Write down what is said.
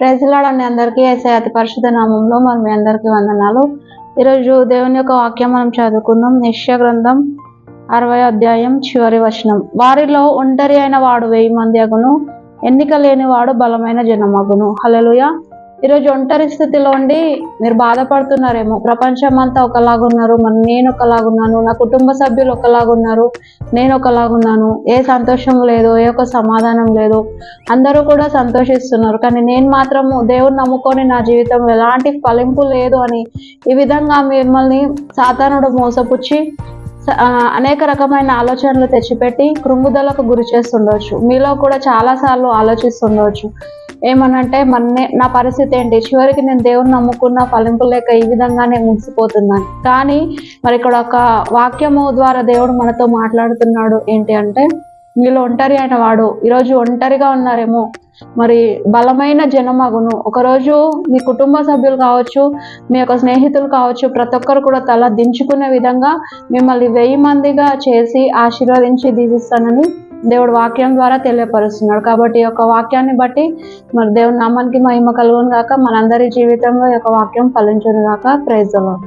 Praise lord అండి అందరికీ. యేసయ్య అతి పరిశుద్ధ నామంలో మరి మీ అందరికీ వందనాలు. ఈరోజు దేవుని యొక్క వాక్యం మనం చదువుకుందాం. యెషయా గ్రంథం 60వ అధ్యాయం చివరి వచనం. వారిలో ఒంటరి అయిన వాడు 1000 మంది అగును, ఎన్నిక లేని వాడు బలమైన జనమగును. హల్లెలూయా. ఈరోజు ఒంటరి స్థితిలో ఉండి మీరు బాధపడుతున్నారేమో. ప్రపంచం అంతా ఒకలాగున్నారు, మరి నేను ఒకలాగున్నాను, నా కుటుంబ సభ్యులు ఒకలాగున్నారు, నేను ఒకలాగున్నాను, ఏ సంతోషం లేదు, ఏ ఒక సమాధానం లేదు, అందరూ కూడా సంతోషిస్తున్నారు, కానీ నేను మాత్రము దేవుని నమ్ముకొని నా జీవితంలో ఎలాంటి ఫలింపు లేదు అని ఈ విధంగా మిమ్మల్ని సాతానుడు మోసపుచ్చి అనేక రకమైన ఆలోచనలు తెచ్చిపెట్టి కృంగుదలకు గురి చేస్తుండవచ్చు. మీలో కూడా చాలాసార్లు ఆలోచిస్తుండవచ్చు, ఏమనంటే నా పరిస్థితి ఏంటి, చివరికి నేను దేవుని నమ్ముకున్న ఫలింపు లేక ఈ విధంగానే ముగిసిపోతున్నాను. కానీ మరి ఇక్కడ ఒక వాక్యము ద్వారా దేవుడు మనతో మాట్లాడుతున్నాడు. ఏంటి అంటే, మీలో ఒంటరి అయిన వాడు, ఈరోజు ఒంటరిగా ఉన్నారేమో, మరి బలమైన జనమగును. ఒకరోజు మీ కుటుంబ సభ్యులు కావచ్చు, మీ యొక్క స్నేహితులు కావచ్చు, ప్రతి ఒక్కరు కూడా తల దించుకునే విధంగా మిమ్మల్ని 1000 మందిగా చేసి ఆశీర్వదించి దీవిస్తానని దేవుడు వాక్యం ద్వారా తెలియపరుస్తున్నాడు. కాబట్టి ఈ యొక్క వాక్యాన్ని బట్టి మరి దేవుని నామానికి మహిమ కలుగును గాక. మనందరి జీవితంలో ఈ యొక్క వాక్యం ఫలించును గాక. Praise the lord.